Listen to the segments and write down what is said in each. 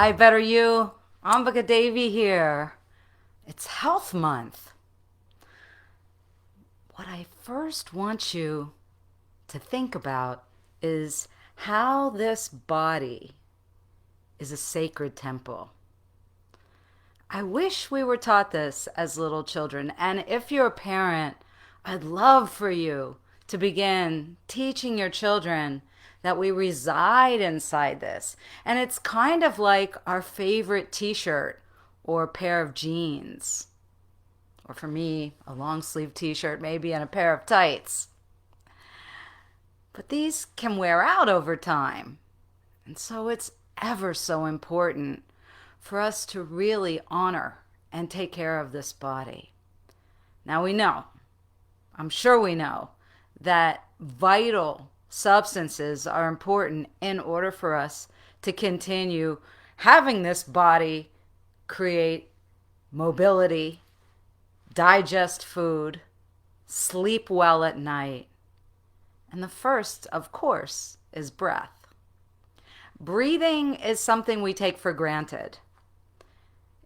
Hi, better you. Ambika Devi here. It's Health Month. What I first want you to think about is how this body is a sacred temple. I wish we were taught this as little children, and if you're a parent, I'd love for you to begin teaching your children that we reside inside this. And it's kind of like our favorite t shirt or pair of jeans. Or for me, a long sleeve t shirt, maybe, and a pair of tights. But these can wear out over time. And so it's ever so important for us to really honor and take care of this body. Now we know, I'm sure we know, that vital substances are important in order for us to continue having this body create mobility, digest food, sleep well at night. And the first, of course, is breath. Breathing is something we take for granted.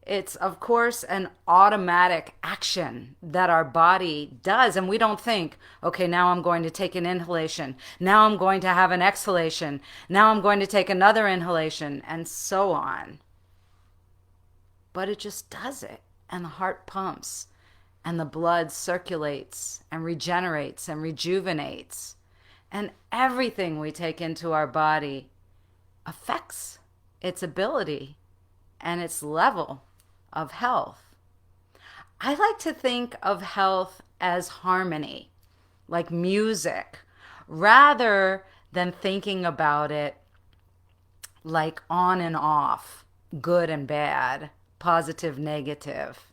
It's, of course, an automatic action that our body does. And we don't think, okay, now I'm going to take an inhalation. Now I'm going to have an exhalation. Now I'm going to take another inhalation, and so on. But it just does it. And the heart pumps, and the blood circulates and regenerates and rejuvenates. And everything we take into our body affects its ability and its level of health. I like to think of health as harmony, like music, rather than thinking about it like on and off, good and bad, positive, negative.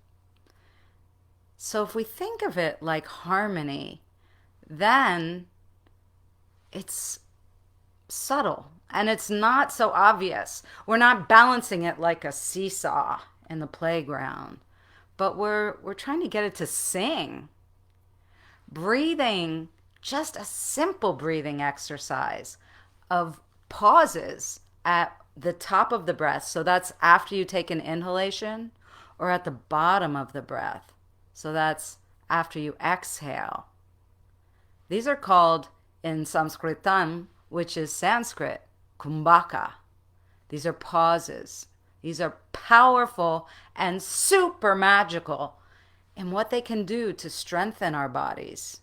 So if we think of it like harmony, then it's subtle and it's not so obvious. We're not balancing it like a seesaw in the playground, but we're trying to get it to sing. Breathing, just a simple breathing exercise of pauses at the top of the breath. So that's after you take an inhalation, or at the bottom of the breath. So that's after you exhale. These are called in Sanskritam, which is Sanskrit, kumbhaka. These are pauses. These are powerful and super magical in what they can do to strengthen our bodies.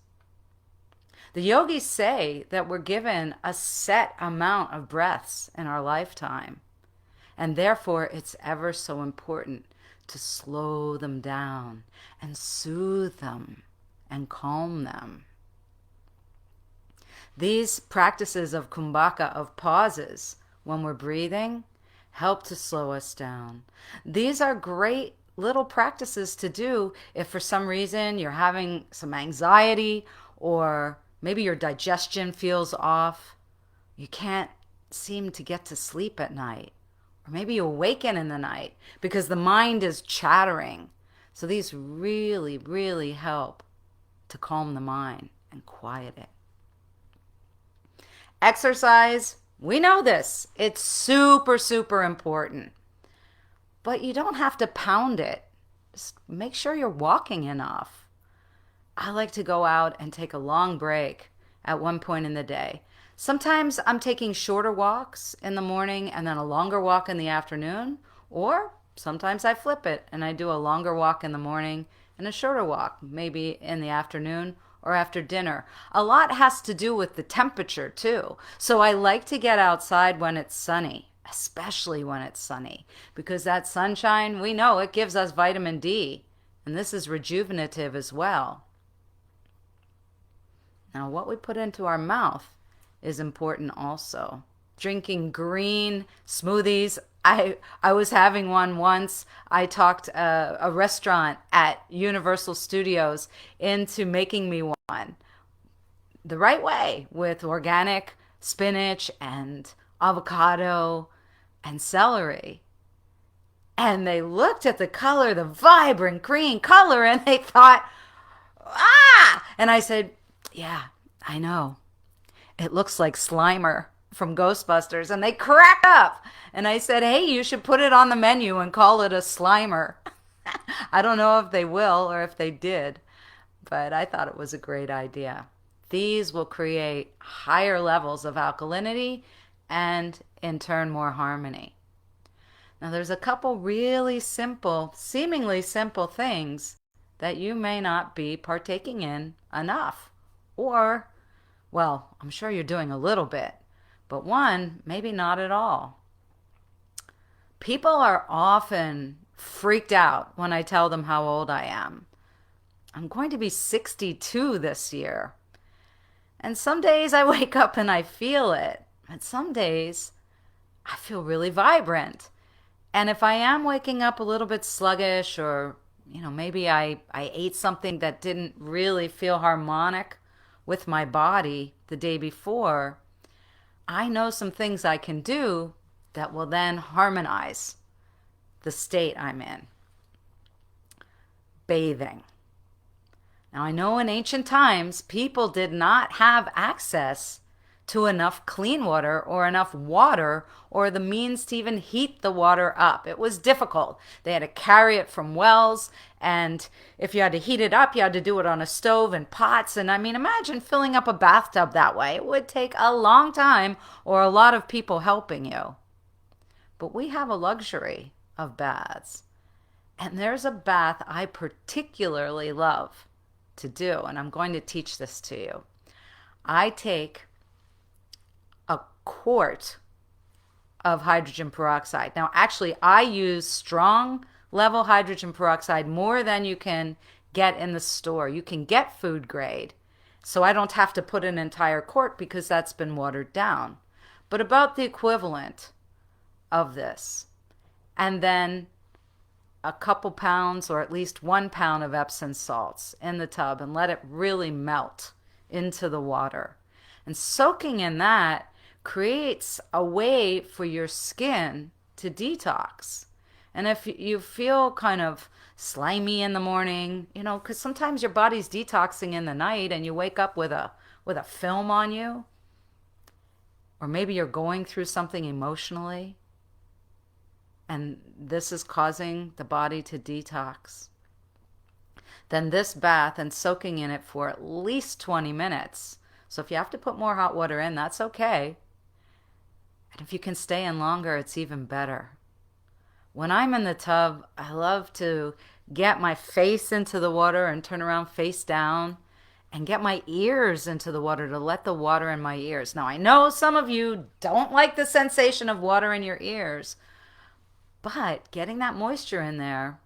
The yogis say that we're given a set amount of breaths in our lifetime, and therefore it's ever so important to slow them down and soothe them and calm them. These practices of kumbhaka, of pauses when we're breathing, help to slow us down. These are great little practices to do if for some reason you're having some anxiety, or maybe your digestion feels off. You can't seem to get to sleep at night. Or maybe you awaken in the night because the mind is chattering. So these really, really help to calm the mind and quiet it. Exercise, we know this. It's super, super important. But you don't have to pound it. Just make sure you're walking enough. I like to go out and take a long break at one point in the day. Sometimes I'm taking shorter walks in the morning and then a longer walk in the afternoon, or sometimes I flip it and I do a longer walk in the morning and a shorter walk, maybe in the afternoon or after dinner. A lot has to do with the temperature too. So I like to get outside when it's sunny, especially when it's sunny, because that sunshine, we know it gives us vitamin D, and this is rejuvenative as well. Now, what we put into our mouth is important also. Drinking green smoothies. I was having one once. I talked a restaurant at Universal Studios into making me one the right way, with organic spinach and avocado and celery. And they looked at the color, the vibrant green color, and they thought, ah! And I said, yeah, I know. It looks like Slimer. from Ghostbusters, and they cracked up. And I said, hey, you should put it on the menu and call it a Slimer. I don't know if they will or if they did, but I thought it was a great idea. These will create higher levels of alkalinity and, in turn, more harmony. Now, there's a couple really simple, seemingly simple things that you may not be partaking in enough. Or, well, I'm sure you're doing a little bit, but one, maybe not at all. People are often freaked out when I tell them how old I am. I'm going to be 62 this year. And some days I wake up and I feel it. And some days I feel really vibrant. And if I am waking up a little bit sluggish, or maybe I ate something that didn't really feel harmonic with my body the day before, I know some things I can do that will then harmonize the state I'm in. Bathing. Now, I know in ancient times, people did not have access to enough clean water or enough water or the means to even heat the water up. It was difficult. They had to carry it from wells, and if you had to heat it up, you had to do it on a stove and pots. And I mean, imagine filling up a bathtub that way. It would take a long time or a lot of people helping you. But we have a luxury of baths. And there's a bath I particularly love to do, and I'm going to teach this to you. I take a quart of hydrogen peroxide. Now, actually, I use strong level hydrogen peroxide more than you can get in the store. You can get food grade, so I don't have to put an entire quart because that's been watered down. But about the equivalent of this. And then a couple pounds or at least 1 pound of Epsom salts in the tub and let it really melt into the water. And soaking in that creates a way for your skin to detox. And if you feel kind of slimy in the morning, because sometimes your body's detoxing in the night and you wake up with a film on you, or maybe you're going through something emotionally, and this is causing the body to detox, then this bath and soaking in it for at least 20 minutes. So if you have to put more hot water in, that's okay. And if you can stay in longer, it's even better. When I'm in the tub, I love to get my face into the water and turn around face down and get my ears into the water to let the water in my ears. Now, I know some of you don't like the sensation of water in your ears, but getting that moisture in there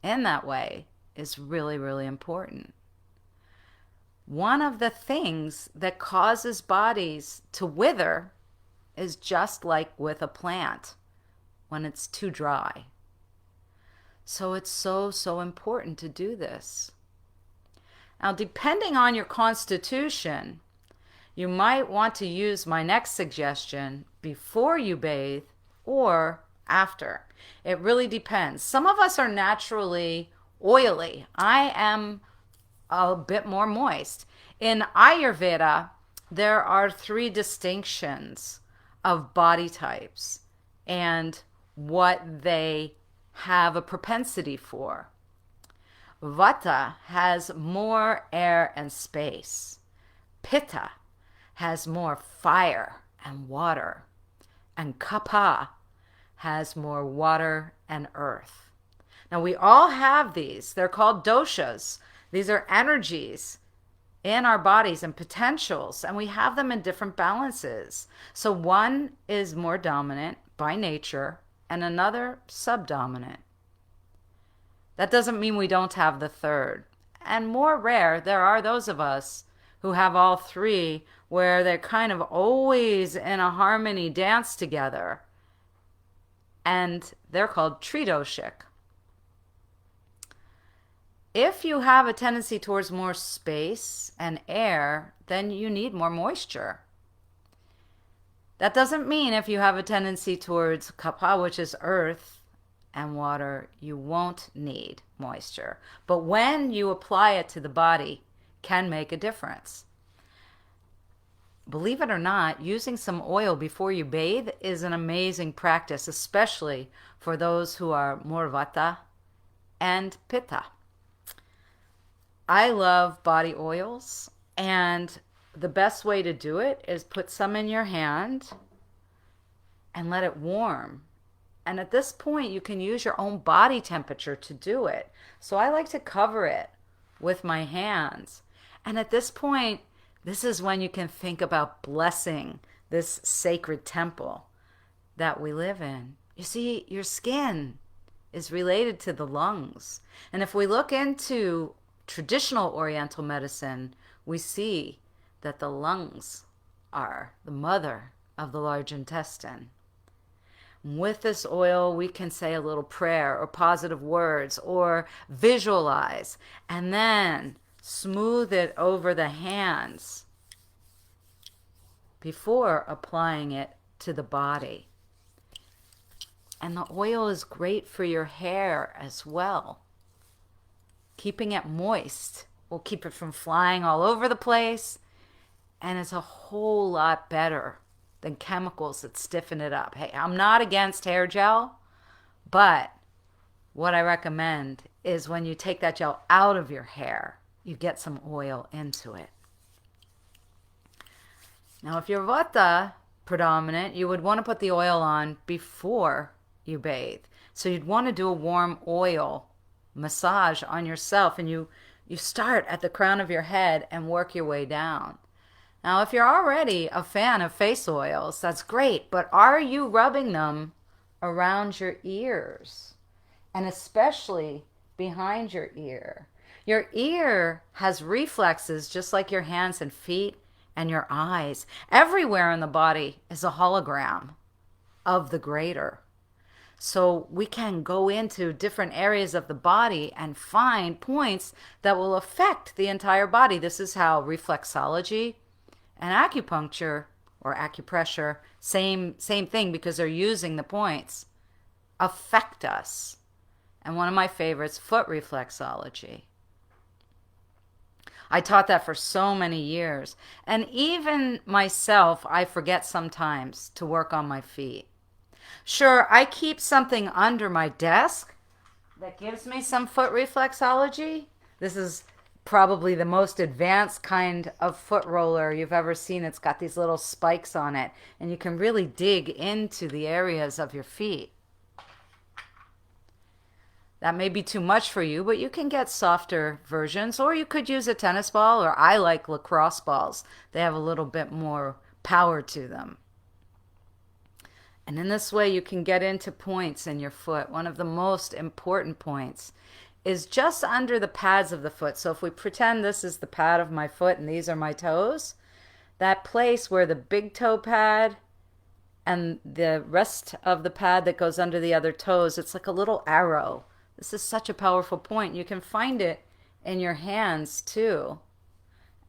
in that way is really, really important. One of the things that causes bodies to wither is just like with a plant when it's too dry. So it's so, so important to do this. Now, depending on your constitution, you might want to use my next suggestion before you bathe or after. It really depends. Some of us are naturally oily. I am a bit more moist. In Ayurveda, there are 3 distinctions of body types and what they have a propensity for. Vata has more air and space. Pitta has more fire and water. And Kapha has more water and earth. Now, we all have these. They're called doshas. These are energies in our bodies and potentials, and we have them in different balances. So one is more dominant by nature and another subdominant. That doesn't mean we don't have the third. And more rare, there are those of us who have all 3 where they're kind of always in a harmony dance together. And they're called tridoshic. If you have a tendency towards more space and air, then you need more moisture. That doesn't mean if you have a tendency towards kapha, which is earth and water, you won't need moisture. But when you apply it to the body, can make a difference. believe it or not, using some oil before you bathe is an amazing practice, especially for those who are more vata and pitta. I love body oils, and the best way to do it is put some in your hand and let it warm. And at this point, you can use your own body temperature to do it. So I like to cover it with my hands. And at this point, this is when you can think about blessing this sacred temple that we live in. You see, your skin is related to the lungs. And if we look into traditional Oriental medicine, we see that the lungs are the mother of the large intestine. With this oil, we can say a little prayer or positive words or visualize and then smooth it over the hands before applying it to the body. And the oil is great for your hair as well. Keeping it moist will keep it from flying all over the place, and it's a whole lot better than chemicals that stiffen it up. Hey, I'm not against hair gel, but what I recommend is when you take that gel out of your hair, you get some oil into it. Now, if you're vata predominant, you would want to put the oil on before you bathe. So you'd want to do a warm oil massage on yourself, and you start at the crown of your head and work your way down. Now, if you're already a fan of face oils, that's great, but are you rubbing them around your ears? And especially behind your ear. Your ear has reflexes just like your hands and feet and your eyes. Everywhere in the body is a hologram of the greater. So we can go into different areas of the body and find points that will affect the entire body. This is how reflexology and acupuncture or acupressure, same thing, because they're using the points, affect us. And one of my favorites, foot reflexology. I taught that for so many years. And even myself, I forget sometimes to work on my feet. Sure, I keep something under my desk that gives me some foot reflexology. This is probably the most advanced kind of foot roller you've ever seen. It's got these little spikes on it, and you can really dig into the areas of your feet. That may be too much for you, but you can get softer versions, or you could use a tennis ball, or I like lacrosse balls. They have a little bit more power to them. And in this way, you can get into points in your foot. One of the most important points is just under the pads of the foot. So if we pretend this is the pad of my foot and these are my toes, that place where the big toe pad and the rest of the pad that goes under the other toes, it's like a little arrow. This is such a powerful point. You can find it in your hands too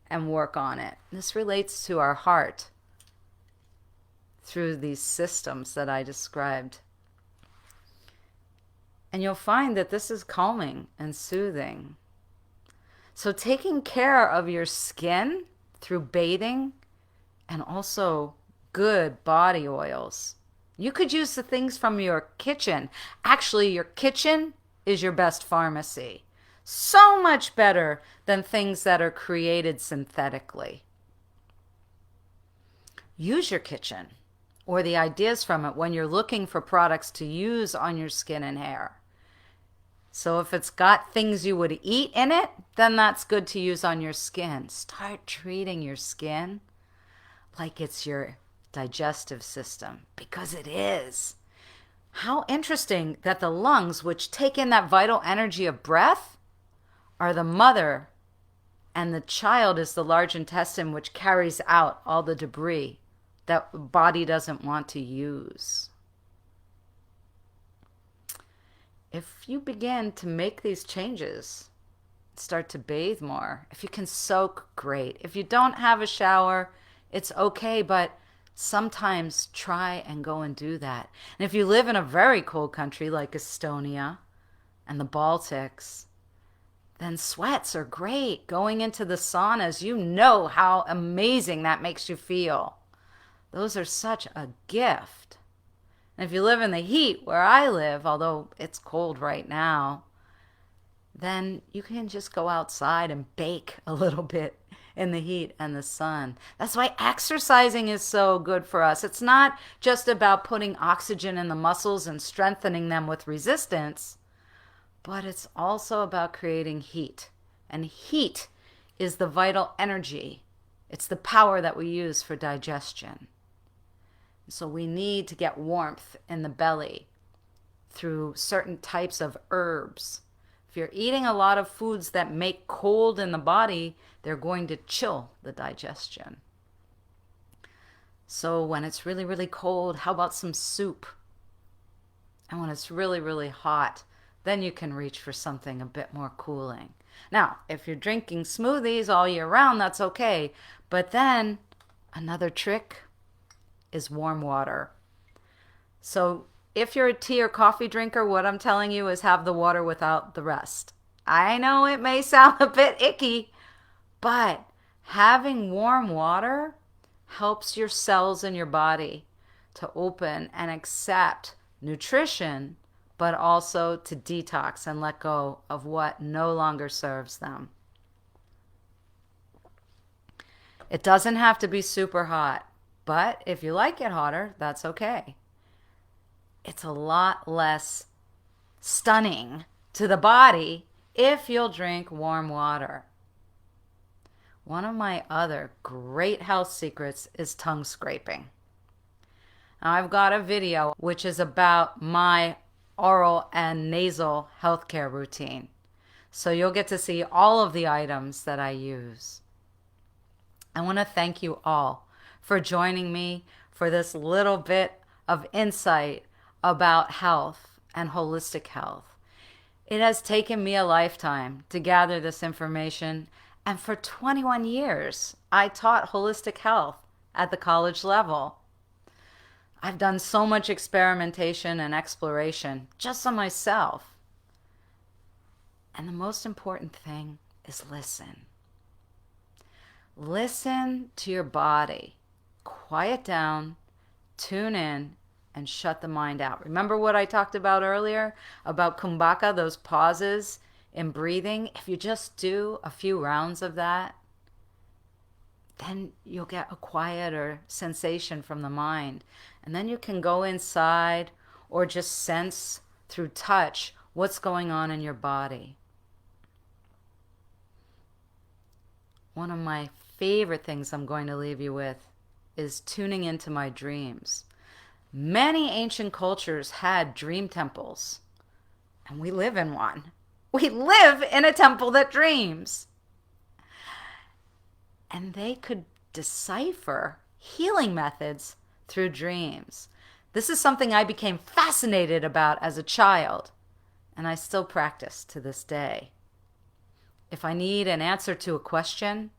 and work on it. This relates to our heart through these systems that I described. And you'll find that this is calming and soothing. So taking care of your skin through bathing and also good body oils. You could use the things from your kitchen. Actually, your kitchen is your best pharmacy. So much better than things that are created synthetically. Use your kitchen or the ideas from it when you're looking for products to use on your skin and hair. So if it's got things you would eat in it, then that's good to use on your skin. Start treating your skin like it's your digestive system, because it is. How interesting that the lungs, which take in that vital energy of breath, are the mother, and the child is the large intestine, which carries out all the debris that the body doesn't want to use. If you begin to make these changes, start to bathe more. If you can soak, great. If you don't have a shower, it's okay, but sometimes try and go and do that. And if you live in a very cold country like Estonia and the Baltics, Then sweats are great. Going into the saunas, you know how amazing that makes you feel. Those are such a gift. And if you live in the heat where I live, although it's cold right now, then you can just go outside and bake a little bit in the heat and the sun. That's why exercising is so good for us. It's not just about putting oxygen in the muscles and strengthening them with resistance, but it's also about creating heat. And heat is the vital energy. It's the power that we use for digestion. So we need to get warmth in the belly through certain types of herbs. If you're eating a lot of foods that make cold in the body, they're going to chill the digestion. So when it's really, really cold, how about some soup? And when it's really, really hot, then you can reach for something a bit more cooling. Now, if you're drinking smoothies all year round, that's okay. But then another trick is warm water. So if you're a tea or coffee drinker, what I'm telling you is have the water without the rest. I know it may sound a bit icky, but having warm water helps your cells in your body to open and accept nutrition, but also to detox and let go of what no longer serves them. It doesn't have to be super hot, but if you like it hotter, that's okay. It's a lot less stunning to the body if you'll drink warm water. One of my other great health secrets is tongue scraping. Now, I've got a video which is about my oral and nasal healthcare routine. So you'll get to see all of the items that I use. I want to thank you all for joining me for this little bit of insight about health and holistic health. It has taken me a lifetime to gather this information, and for 21 years, I taught holistic health at the college level. I've done so much experimentation and exploration just on myself. And the most important thing is listen. Listen to your body. Quiet down, tune in, and shut the mind out. Remember what I talked about earlier about kumbhaka, those pauses in breathing? If you just do a few rounds of that, then you'll get a quieter sensation from the mind. And then you can go inside or just sense through touch what's going on in your body. One of my favorite things I'm going to leave you with is tuning into my dreams. Many ancient cultures had dream temples, and we live in one. We live in a temple that dreams. And they could decipher healing methods through dreams. This is something I became fascinated about as a child, and I still practice to this day. If I need an answer to a question,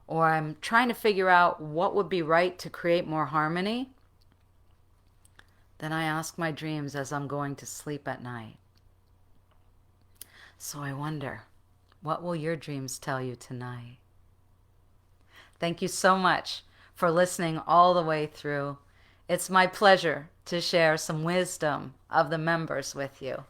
or I'm trying to figure out what would be right to create more harmony, then I ask my dreams as I'm going to sleep at night. So I wonder, what will your dreams tell you tonight? Thank you so much for listening all the way through. It's my pleasure to share some wisdom of the members with you.